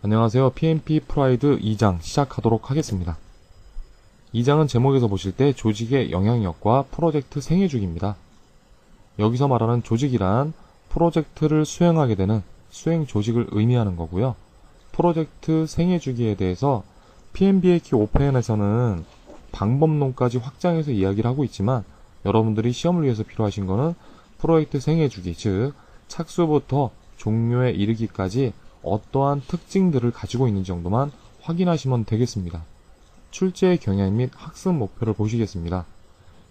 안녕하세요. PMP 프라이드 2장 시작하도록 하겠습니다. 2장은 제목에서 보실 때 조직의 영향력과 프로젝트 생애주기입니다. 여기서 말하는 조직이란 프로젝트를 수행하게 되는 수행 조직을 의미하는 거고요. 프로젝트 생애주기에 대해서 PMBAK 오펜에서는 방법론까지 확장해서 이야기를 하고 있지만 여러분들이 시험을 위해서 필요하신 거는 프로젝트 생애주기, 즉 착수부터 종료에 이르기까지 어떠한 특징들을 가지고 있는 정도만 확인하시면 되겠습니다. 출제 경향 및 학습 목표를 보시겠습니다.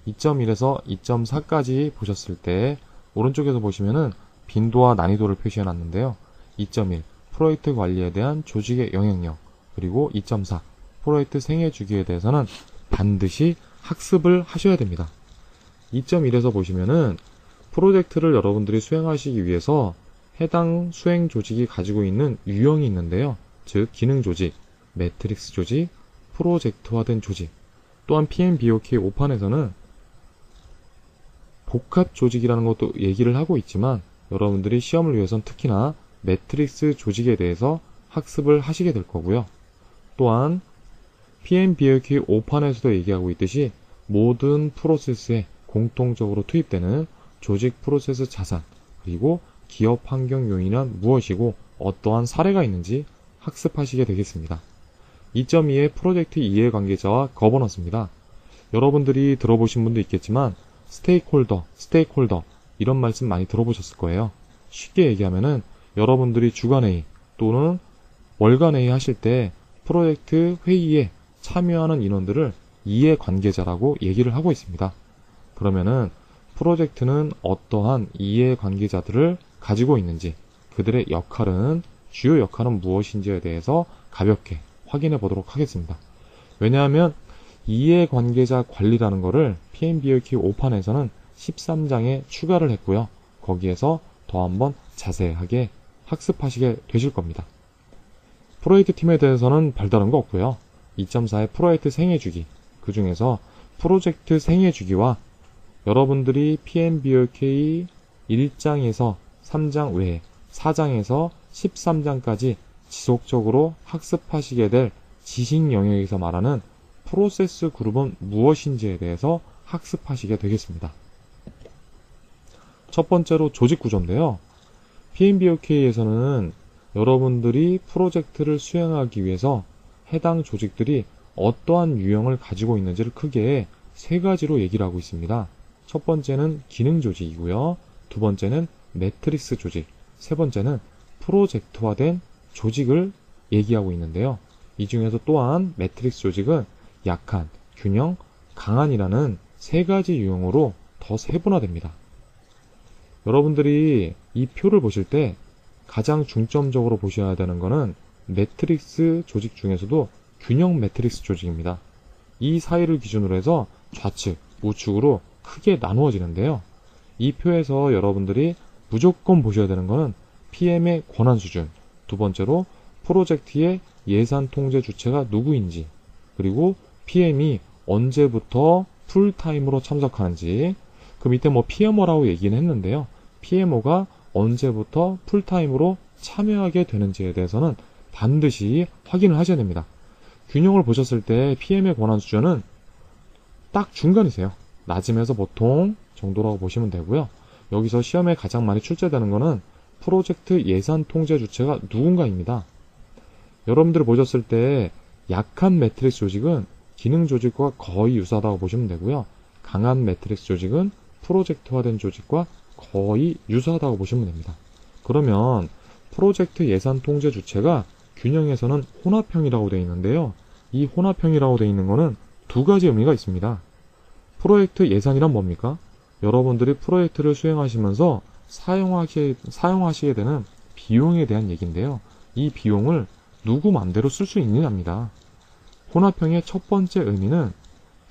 2.1에서 2.4까지 보셨을 때 오른쪽에서 보시면은 빈도와 난이도를 표시해 놨는데요. 2.1 프로젝트 관리에 대한 조직의 영향력, 그리고 2.4 프로젝트 생애 주기에 대해서는 반드시 학습을 하셔야 됩니다. 2.1에서 보시면은 프로젝트를 여러분들이 수행하시기 위해서 해당 수행 조직이 가지고 있는 유형이 있는데요. 즉 기능 조직, 매트릭스 조직, 프로젝트화된 조직, 또한 PMBOK 5판에서는 복합 조직이라는 것도 얘기를 하고 있지만 여러분들이 시험을 위해서는 특히나 매트릭스 조직에 대해서 학습을 하시게 될 거고요. 또한 PMBOK 5판에서도 얘기하고 있듯이 모든 프로세스에 공통적으로 투입되는 조직 프로세스 자산, 그리고 기업 환경 요인은 무엇이고 어떠한 사례가 있는지 학습하시게 되겠습니다. 2.2의 프로젝트 이해관계자와 거버넌스입니다. 여러분들이 들어보신 분도 있겠지만 스테이크홀더 이런 말씀 많이 들어보셨을 거예요. 쉽게 얘기하면은 여러분들이 주간회의 또는 월간회의 하실 때 프로젝트 회의에 참여하는 인원들을 이해관계자라고 얘기를 하고 있습니다. 그러면은 프로젝트는 어떠한 이해관계자들을 가지고 있는지, 그들의 역할은, 주요 역할은 무엇인지에 대해서 가볍게 확인해 보도록 하겠습니다. 왜냐하면 이해관계자 관리라는 것을 PMBOK 5판에서는 13장에 추가를 했고요. 거기에서 더 한번 자세하게 학습하시게 되실 겁니다. 프로젝트 팀에 대해서는 별다른 거 없고요. 2.4의 프로젝트 생애주기, 그 중에서 프로젝트 생애주기와 여러분들이 PMBOK 1장에서 3장 외에 4장에서 13장까지 지속적으로 학습하시게 될 지식 영역에서 말하는 프로세스 그룹은 무엇인지에 대해서 학습하시게 되겠습니다. 첫 번째로 조직 구조인데요. PMBOK에서는 여러분들이 프로젝트를 수행하기 위해서 해당 조직들이 어떠한 유형을 가지고 있는지를 크게 세 가지로 얘기를 하고 있습니다. 첫 번째는 기능 조직이고요. 두 번째는 매트릭스 조직, 세 번째는 프로젝트화된 조직을 얘기하고 있는데요. 이 중에서 또한 매트릭스 조직은 약한, 균형, 강한이라는 세 가지 유형으로 더 세분화됩니다. 여러분들이 이 표를 보실 때 가장 중점적으로 보셔야 되는 것은 매트릭스 조직 중에서도 균형 매트릭스 조직입니다. 이 사이를 기준으로 해서 좌측, 우측으로 크게 나누어지는데요. 이 표에서 여러분들이 무조건 보셔야 되는 것은 PM의 권한 수준, 두 번째로 프로젝트의 예산 통제 주체가 누구인지, 그리고 PM이 언제부터 풀타임으로 참석하는지, 그 밑에 PMO라고 얘기는 했는데요. PMO가 언제부터 풀타임으로 참여하게 되는지에 대해서는 반드시 확인을 하셔야 됩니다. 균형을 보셨을 때 PM의 권한 수준은 딱 중간이세요. 낮음에서 보통 정도라고 보시면 되고요. 여기서 시험에 가장 많이 출제되는 것은 프로젝트 예산 통제 주체가 누군가입니다. 여러분들이 보셨을 때 약한 매트릭스 조직은 기능 조직과 거의 유사하다고 보시면 되고요. 강한 매트릭스 조직은 프로젝트화된 조직과 거의 유사하다고 보시면 됩니다. 그러면 프로젝트 예산 통제 주체가 균형에서는 혼합형이라고 되어 있는데요. 이 혼합형이라고 되어 있는 것은 두 가지 의미가 있습니다. 프로젝트 예산이란 뭡니까? 여러분들이 프로젝트를 수행하시면서 사용하시게 되는 비용에 대한 얘기인데요. 이 비용을 누구 맘대로 쓸 수 있느냐입니다. 혼합형의 첫 번째 의미는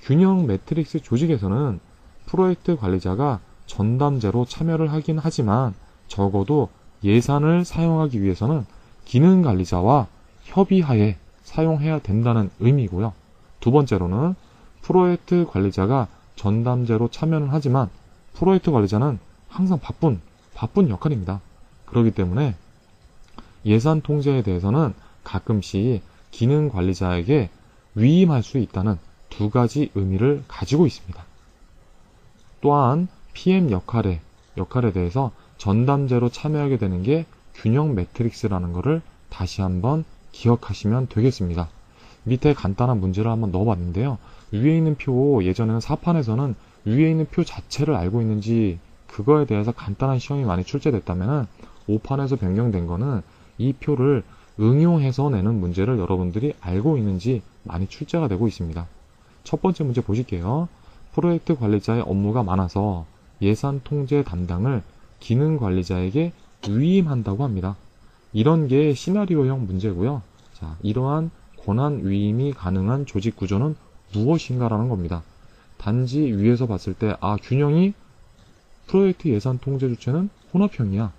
균형 매트릭스 조직에서는 프로젝트 관리자가 전담제로 참여를 하긴 하지만 적어도 예산을 사용하기 위해서는 기능 관리자와 협의하에 사용해야 된다는 의미고요. 두 번째로는 프로젝트 관리자가 전담제로 참여는 하지만 프로젝트 관리자는 항상 바쁜 역할입니다. 그렇기 때문에 예산 통제에 대해서는 가끔씩 기능 관리자에게 위임할 수 있다는 두 가지 의미를 가지고 있습니다. 또한 PM 역할에 대해서 전담제로 참여하게 되는 게 균형 매트릭스라는 것을 다시 한번 기억하시면 되겠습니다. 밑에 간단한 문제를 한번 넣어봤는데요. 위에 있는 표, 예전에는 4판에서는 위에 있는 표 자체를 알고 있는지 그거에 대해서 간단한 시험이 많이 출제됐다면 5판에서 변경된 거는 이 표를 응용해서 내는 문제를 여러분들이 알고 있는지 많이 출제가 되고 있습니다. 첫 번째 문제 보실게요. 프로젝트 관리자의 업무가 많아서 예산 통제 담당을 기능 관리자에게 위임한다고 합니다. 이런 게 시나리오형 문제고요. 자, 이러한 권한 위임이 가능한 조직 구조는 무엇인가라는 겁니다. 단지 위에서 봤을 때 균형이 프로젝트 예산 통제 주체는 혼합형이야.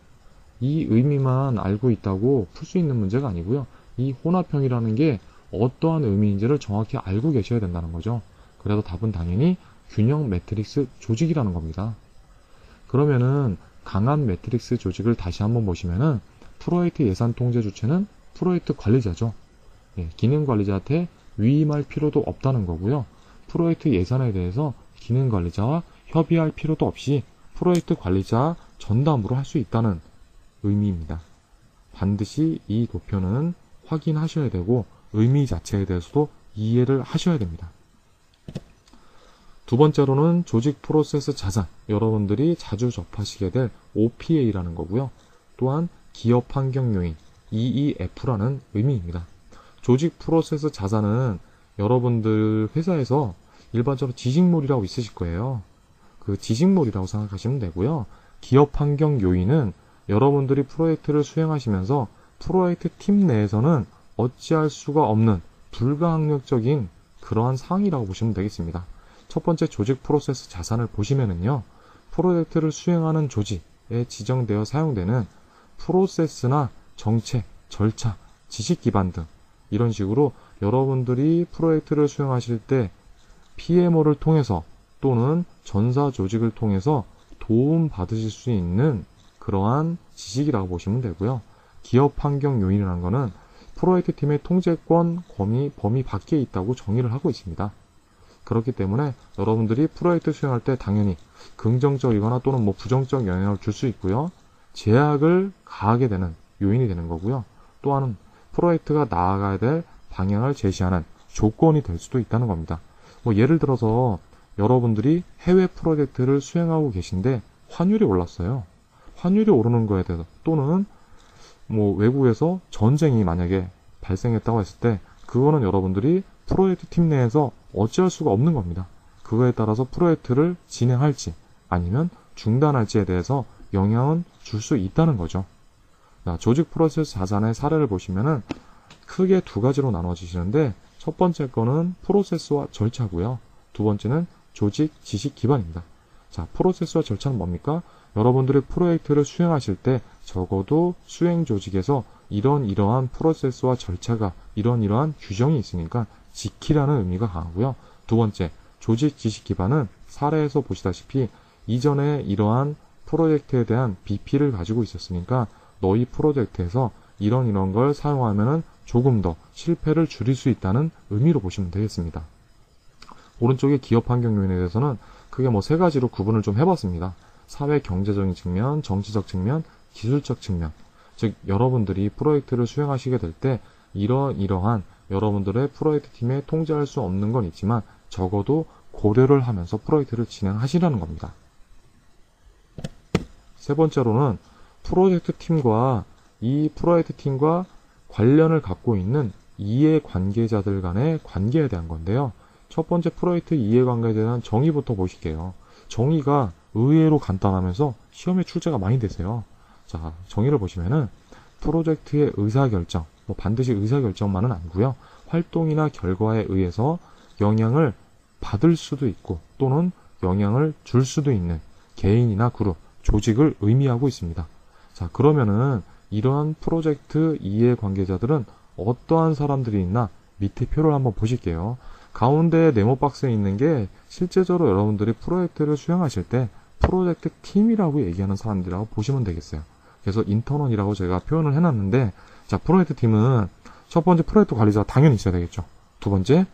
이 의미만 알고 있다고 풀 수 있는 문제가 아니고요. 이 혼합형이라는 게 어떠한 의미인지를 정확히 알고 계셔야 된다는 거죠. 그래서 답은 당연히 균형 매트릭스 조직이라는 겁니다. 그러면은 강한 매트릭스 조직을 다시 한번 보시면은 프로젝트 예산 통제 주체는 프로젝트 관리자죠. 기능 관리자한테 위임할 필요도 없다는 거고요. 프로젝트 예산에 대해서 기능 관리자와 협의할 필요도 없이 프로젝트 관리자 전담으로 할 수 있다는 의미입니다. 반드시 이 도표는 확인하셔야 되고 의미 자체에 대해서도 이해를 하셔야 됩니다. 두 번째로는 조직 프로세스 자산, 여러분들이 자주 접하시게 될 OPA라는 거고요. 또한 기업 환경 요인, EEF라는 의미입니다. 조직 프로세스 자산은 여러분들 회사에서 일반적으로 지식몰이라고 있으실 거예요. 그 지식몰이라고 생각하시면 되고요. 기업 환경 요인은 여러분들이 프로젝트를 수행하시면서 프로젝트 팀 내에서는 어찌할 수가 없는 불가항력적인 그러한 사항이라고 보시면 되겠습니다. 첫 번째 조직 프로세스 자산을 보시면은요. 프로젝트를 수행하는 조직에 지정되어 사용되는 프로세스나 정책, 절차, 지식 기반 등 이런 식으로 여러분들이 프로젝트를 수행하실 때 PMO를 통해서 또는 전사 조직을 통해서 도움 받으실 수 있는 그러한 지식이라고 보시면 되고요. 기업 환경 요인이라는 것은 프로젝트 팀의 통제권 범위 밖에 있다고 정의를 하고 있습니다. 그렇기 때문에 여러분들이 프로젝트 수행할 때 당연히 긍정적이거나 또는 부정적 영향을 줄 수 있고요. 제약을 가하게 되는 요인이 되는 거고요. 또한 프로젝트가 나아가야 될 방향을 제시하는 조건이 될 수도 있다는 겁니다. 예를 들어서 여러분들이 해외 프로젝트를 수행하고 계신데 환율이 올랐어요. 환율이 오르는 거에 대해서 또는 외국에서 전쟁이 만약에 발생했다고 했을 때 그거는 여러분들이 프로젝트 팀 내에서 어찌할 수가 없는 겁니다. 그거에 따라서 프로젝트를 진행할지 아니면 중단할지에 대해서 영향은 줄 수 있다는 거죠. 조직 프로세스 자산의 사례를 보시면은 크게 두 가지로 나눠지시는데 첫 번째 거는 프로세스와 절차고요. 두 번째는 조직 지식 기반입니다. 자, 프로세스와 절차는 뭡니까? 여러분들이 프로젝트를 수행하실 때 적어도 수행 조직에서 이러한 프로세스와 절차가 이러한 규정이 있으니까 지키라는 의미가 강하고요. 두 번째, 조직 지식 기반은 사례에서 보시다시피 이전에 이러한 프로젝트에 대한 BP를 가지고 있었으니까 너희 프로젝트에서 이런 걸 사용하면은 조금 더 실패를 줄일 수 있다는 의미로 보시면 되겠습니다. 오른쪽에 기업 환경 요인에 대해서는 크게 세 가지로 구분을 좀 해봤습니다. 사회 경제적인 측면, 정치적 측면, 기술적 측면. 즉 여러분들이 프로젝트를 수행하시게 될 때 이러한 여러분들의 프로젝트 팀에 통제할 수 없는 건 있지만 적어도 고려를 하면서 프로젝트를 진행하시라는 겁니다. 세 번째로는 프로젝트 팀과 이 프로젝트 팀과 관련을 갖고 있는 이해관계자들 간의 관계에 대한 건데요. 첫 번째 프로젝트 이해관계에 대한 정의부터 보실게요. 정의가 의외로 간단하면서 시험에 출제가 많이 되세요. 자, 정의를 보시면은 프로젝트의 의사결정, 반드시 의사결정만은 아니고요. 활동이나 결과에 의해서 영향을 받을 수도 있고 또는 영향을 줄 수도 있는 개인이나 그룹, 조직을 의미하고 있습니다. 자, 그러면은 이러한 프로젝트 이해관계자들은 어떠한 사람들이 있나 밑에 표를 한번 보실게요. 가운데 네모 박스에 있는 게 실제적으로 여러분들이 프로젝트를 수행하실 때 프로젝트 팀이라고 얘기하는 사람들이라고 보시면 되겠어요. 그래서 인턴원이라고 제가 표현을 해놨는데, 자, 프로젝트 팀은 첫 번째 프로젝트 관리자가 당연히 있어야 되겠죠. 두 번째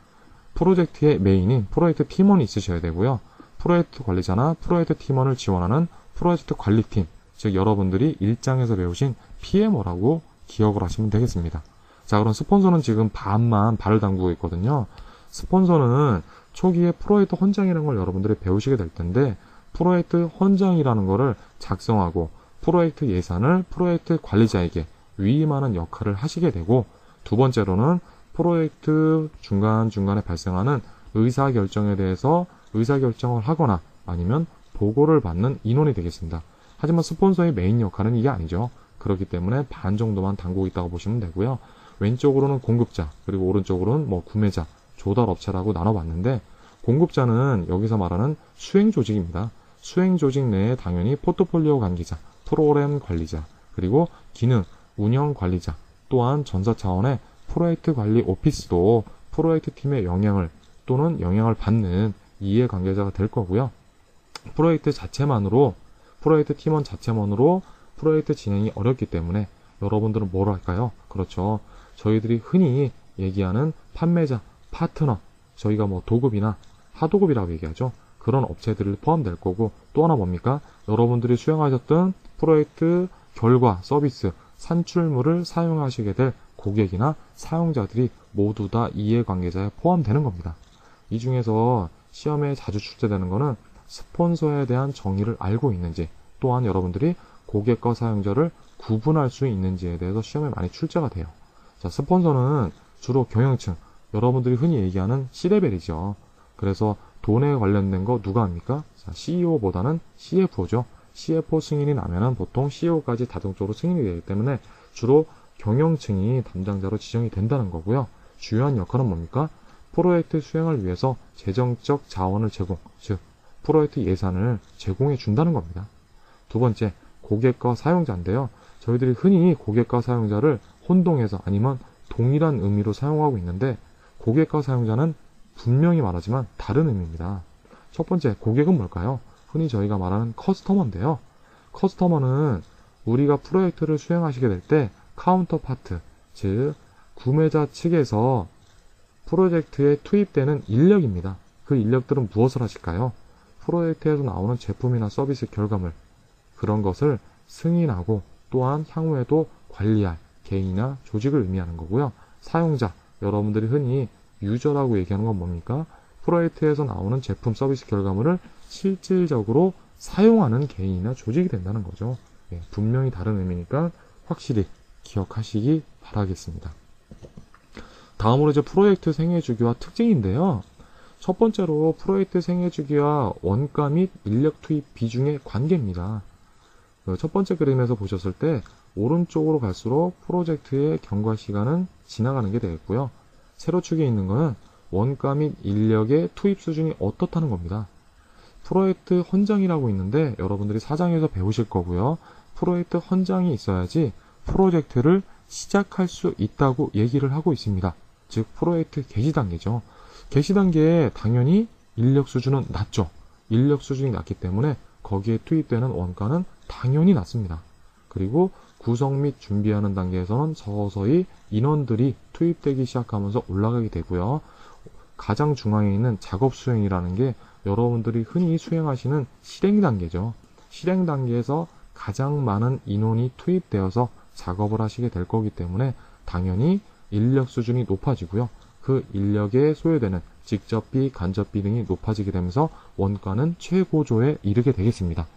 프로젝트의 메인인 프로젝트 팀원이 있으셔야 되고요. 프로젝트 관리자나 프로젝트 팀원을 지원하는 프로젝트 관리팀, 즉 여러분들이 일장에서 배우신 PMO라고 기억을 하시면 되겠습니다. 자, 그럼 스폰서는 지금 반만 발을 담그고 있거든요. 스폰서는 초기에 프로젝트 헌장이라는 걸 여러분들이 배우시게 될 텐데, 프로젝트 헌장이라는 거를 작성하고 프로젝트 예산을 프로젝트 관리자에게 위임하는 역할을 하시게 되고, 두 번째로는 프로젝트 중간중간에 발생하는 의사결정에 대해서 의사결정을 하거나 아니면 보고를 받는 인원이 되겠습니다. 하지만 스폰서의 메인 역할은 이게 아니죠. 그렇기 때문에 반 정도만 담그고 있다고 보시면 되고요. 왼쪽으로는 공급자, 그리고 오른쪽으로는 구매자, 조달업체라고 나눠봤는데, 공급자는 여기서 말하는 수행조직입니다. 수행조직 내에 당연히 포트폴리오 관계자, 프로그램 관리자, 그리고 기능, 운영 관리자, 또한 전사 차원의 프로젝트 관리 오피스도 프로젝트 팀의 영향을 또는 영향을 받는 이해관계자가 될 거고요. 프로젝트 자체만으로, 프로젝트 팀원 자체만으로 프로젝트 진행이 어렵기 때문에 여러분들은 뭘 할까요? 그렇죠. 저희들이 흔히 얘기하는 판매자, 파트너, 저희가 도급이나 하도급이라고 얘기하죠. 그런 업체들을 포함될 거고, 또 하나 뭡니까? 여러분들이 수행하셨던 프로젝트 결과, 서비스, 산출물을 사용하시게 될 고객이나 사용자들이 모두 다 이해관계자에 포함되는 겁니다. 이 중에서 시험에 자주 출제되는 거는 스폰서에 대한 정의를 알고 있는지, 또한 여러분들이 고객과 사용자를 구분할 수 있는지에 대해서 시험에 많이 출제가 돼요. 자, 스폰서는 주로 경영층, 여러분들이 흔히 얘기하는 C레벨이죠. 그래서 돈에 관련된 거 누가 합니까? 자, CEO보다는 CFO죠. CFO 승인이 나면은 보통 CEO까지 자동적으로 승인이 되기 때문에 주로 경영층이 담당자로 지정이 된다는 거고요. 주요한 역할은 뭡니까? 프로젝트 수행을 위해서 재정적 자원을 제공, 즉 프로젝트 예산을 제공해 준다는 겁니다. 두 번째, 고객과 사용자인데요. 저희들이 흔히 고객과 사용자를 혼동해서 아니면 동일한 의미로 사용하고 있는데, 고객과 사용자는 분명히 말하지만 다른 의미입니다. 첫 번째, 고객은 뭘까요? 흔히 저희가 말하는 커스터머인데요. 커스터머는 우리가 프로젝트를 수행하시게 될 때 카운터파트, 즉 구매자 측에서 프로젝트에 투입되는 인력입니다. 그 인력들은 무엇을 하실까요? 프로젝트에서 나오는 제품이나 서비스 결과물, 그런 것을 승인하고 또한 향후에도 관리할 개인이나 조직을 의미하는 거고요. 사용자, 여러분들이 흔히 유저라고 얘기하는 건 뭡니까? 프로젝트에서 나오는 제품, 서비스 결과물을 실질적으로 사용하는 개인이나 조직이 된다는 거죠. 예, 분명히 다른 의미니까 확실히 기억하시기 바라겠습니다. 다음으로 이제 프로젝트 생애주기와 특징인데요. 첫 번째로 프로젝트 생애주기와 원가 및 인력 투입 비중의 관계입니다. 첫 번째 그림에서 보셨을 때 오른쪽으로 갈수록 프로젝트의 경과 시간은 지나가는 게 되겠고요. 세로축에 있는 거는 원가 및 인력의 투입 수준이 어떻다는 겁니다. 프로젝트 헌장이라고 있는데 여러분들이 사장에서 배우실 거고요. 프로젝트 헌장이 있어야지 프로젝트를 시작할 수 있다고 얘기를 하고 있습니다. 즉 프로젝트 개시 단계죠. 개시 단계에 당연히 인력 수준은 낮죠. 인력 수준이 낮기 때문에 거기에 투입되는 원가는 당연히 낮습니다. 그리고 구성 및 준비하는 단계에서는 서서히 인원들이 투입되기 시작하면서 올라가게 되고요. 가장 중앙에 있는 작업 수행이라는 게 여러분들이 흔히 수행하시는 실행 단계죠. 실행 단계에서 가장 많은 인원이 투입되어서 작업을 하시게 될 거기 때문에 당연히 인력 수준이 높아지고요. 그 인력에 소요되는 직접비, 간접비 등이 높아지게 되면서 원가는 최고조에 이르게 되겠습니다.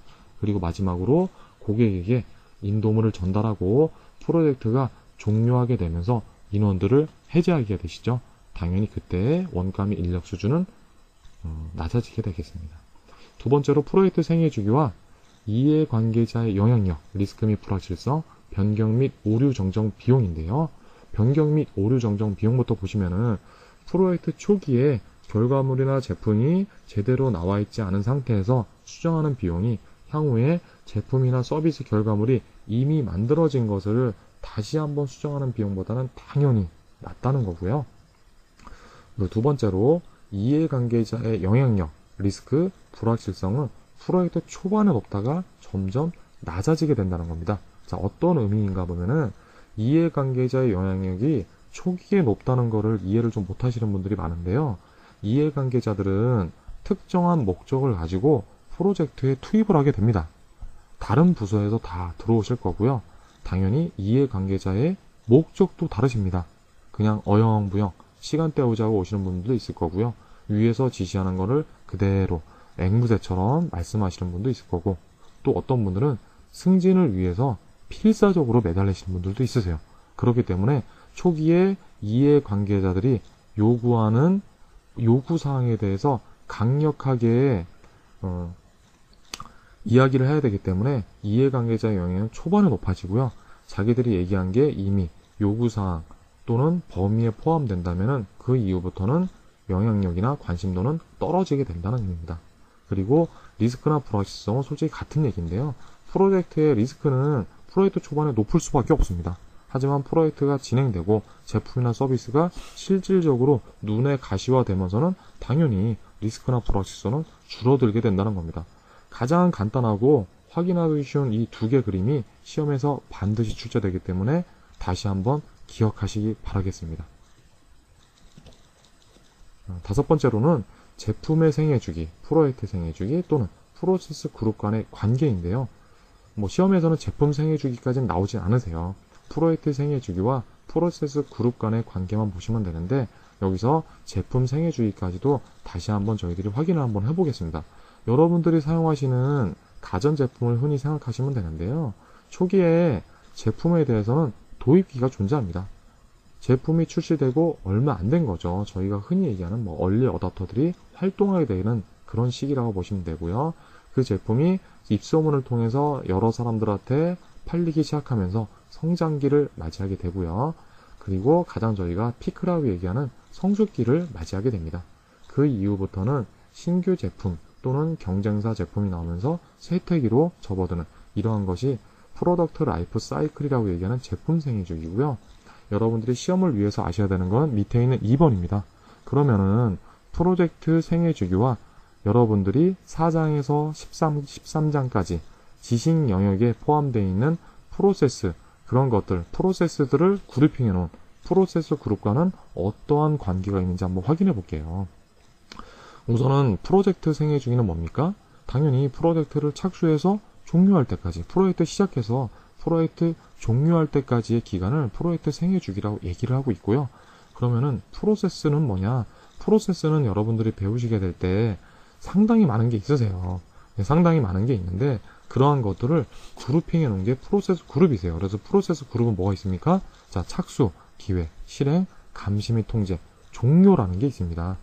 그리고 마지막으로 고객에게 인도물을 전달하고 프로젝트가 종료하게 되면서 인원들을 해제하게 되시죠. 당연히 그때의 원가 및 인력 수준은 낮아지게 되겠습니다. 두 번째로 프로젝트 생애주기와 이해관계자의 영향력, 리스크 및 불확실성, 변경 및 오류 정정 비용인데요. 변경 및 오류 정정 비용부터 보시면은 프로젝트 초기에 결과물이나 제품이 제대로 나와 있지 않은 상태에서 수정하는 비용이 향후에 제품이나 서비스 결과물이 이미 만들어진 것을 다시 한번 수정하는 비용보다는 당연히 낮다는 거고요. 두 번째로 이해관계자의 영향력, 리스크, 불확실성은 프로젝트 초반에 높다가 점점 낮아지게 된다는 겁니다. 자, 어떤 의미인가 보면은 이해관계자의 영향력이 초기에 높다는 거를 이해를 좀 못하시는 분들이 많은데요. 이해관계자들은 특정한 목적을 가지고 프로젝트에 투입을 하게 됩니다. 다른 부서에서 다 들어오실 거고요. 당연히 이해관계자의 목적도 다르십니다. 그냥 어영부영 시간 때우자고 오시는 분들도 있을 거고요. 위에서 지시하는 거를 그대로 앵무새처럼 말씀하시는 분도 있을 거고, 또 어떤 분들은 승진을 위해서 필사적으로 매달리시는 분들도 있으세요. 그렇기 때문에 초기에 이해관계자들이 요구하는 요구사항에 대해서 강력하게 이야기를 해야 되기 때문에 이해관계자의 영향은 초반에 높아지고요. 자기들이 얘기한 게 이미 요구사항 또는 범위에 포함된다면 그 이후부터는 영향력이나 관심도는 떨어지게 된다는 의미입니다. 그리고 리스크나 불확실성은 솔직히 같은 얘기인데요. 프로젝트의 리스크는 프로젝트 초반에 높을 수밖에 없습니다. 하지만 프로젝트가 진행되고 제품이나 서비스가 실질적으로 눈에 가시화되면서는 당연히 리스크나 불확실성은 줄어들게 된다는 겁니다. 가장 간단하고 확인하기 쉬운 이 두 개 그림이 시험에서 반드시 출제되기 때문에 다시 한번 기억하시기 바라겠습니다. 다섯 번째로는 제품의 생애주기, 프로젝트 생애주기 또는 프로세스 그룹 간의 관계인데요. 시험에서는 제품 생애주기까지는 나오진 않으세요. 프로젝트 생애주기와 프로세스 그룹 간의 관계만 보시면 되는데, 여기서 제품 생애주기까지도 다시 한번 저희들이 확인을 한번 해보겠습니다. 여러분들이 사용하시는 가전제품을 흔히 생각하시면 되는데요. 초기에 제품에 대해서는 도입기가 존재합니다. 제품이 출시되고 얼마 안 된 거죠. 저희가 흔히 얘기하는 얼리 어답터들이 활동하게 되는 그런 시기라고 보시면 되고요. 그 제품이 입소문을 통해서 여러 사람들한테 팔리기 시작하면서 성장기를 맞이하게 되고요. 그리고 가장 저희가 피크라고 얘기하는 성숙기를 맞이하게 됩니다. 그 이후부터는 신규 제품 또는 경쟁사 제품이 나오면서 쇠퇴기로 접어드는 이러한 것이 프로덕트 라이프 사이클이라고 얘기하는 제품 생애주기고요. 여러분들이 시험을 위해서 아셔야 되는 건 밑에 있는 2번입니다. 그러면은 프로젝트 생애주기와 여러분들이 4장에서 13장까지 지식 영역에 포함되어 있는 프로세스, 그런 것들, 프로세스들을 그룹핑해 놓은 프로세스 그룹과는 어떠한 관계가 있는지 한번 확인해 볼게요. 우선은 프로젝트 생애주기는 뭡니까? 당연히 프로젝트를 착수해서 종료할 때까지, 프로젝트 시작해서 프로젝트 종료할 때까지의 기간을 프로젝트 생애주기라고 얘기를 하고 있고요. 그러면은 프로세스는 뭐냐? 프로세스는 여러분들이 배우시게 될 때 상당히 많은 게 있으세요. 상당히 많은 게 있는데 그러한 것들을 그룹핑해 놓은 게 프로세스 그룹이세요. 그래서 프로세스 그룹은 뭐가 있습니까? 자, 착수, 기획, 실행, 감시 및 통제, 종료라는 게 있습니다.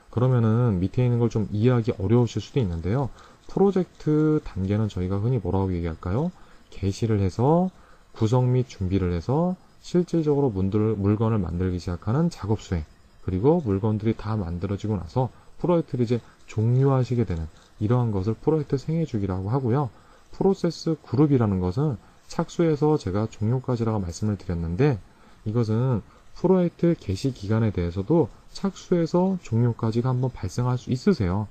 그러면은 밑에 있는 걸 좀 이해하기 어려우실 수도 있는데요. 프로젝트 단계는 저희가 흔히 뭐라고 얘기할까요? 개시를 해서 구성 및 준비를 해서 실질적으로 물건을 만들기 시작하는 작업 수행, 그리고 물건들이 다 만들어지고 나서 프로젝트를 이제 종료하시게 되는 이러한 것을 프로젝트 생애주기라고 하고요. 프로세스 그룹이라는 것은 착수해서 제가 종료까지라고 말씀을 드렸는데, 이것은 프로젝트 개시 기간에 대해서도 착수해서 종료까지가 한번 발생할 수 있으세요.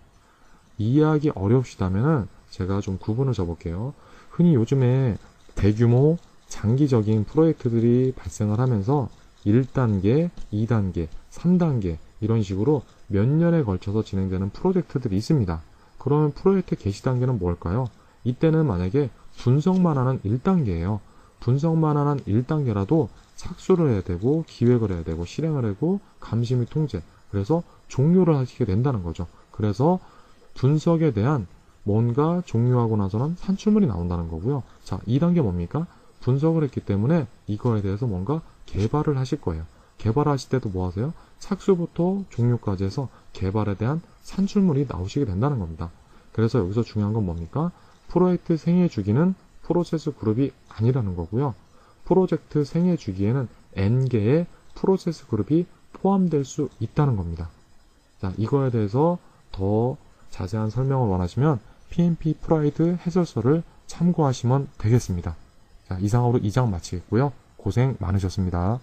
이해하기 어려우시다면 제가 좀 구분을 줘볼게요. 흔히 요즘에 대규모 장기적인 프로젝트들이 발생을 하면서 1단계, 2단계, 3단계 이런 식으로 몇 년에 걸쳐서 진행되는 프로젝트들이 있습니다. 그러면 프로젝트 개시 단계는 뭘까요? 이때는 만약에 분석만 하는 1단계예요. 분석만 하는 1단계라도 착수를 해야 되고 기획을 해야 되고 실행을 하고 감시 및 통제, 그래서 종료를 하시게 된다는 거죠. 그래서 분석에 대한 뭔가 종료하고 나서는 산출물이 나온다는 거고요. 자, 2단계 뭡니까? 분석을 했기 때문에 이거에 대해서 뭔가 개발을 하실 거예요. 개발하실 때도 뭐 하세요? 착수부터 종료까지 해서 개발에 대한 산출물이 나오시게 된다는 겁니다. 그래서 여기서 중요한 건 뭡니까? 프로젝트 생애 주기는 프로세스 그룹이 아니라는 거고요. 프로젝트 생애 주기에는 N개의 프로세스 그룹이 포함될 수 있다는 겁니다. 자, 이거에 대해서 더 자세한 설명을 원하시면 PMP 프라이드 해설서를 참고하시면 되겠습니다. 자, 이상으로 2장 마치겠고요. 고생 많으셨습니다.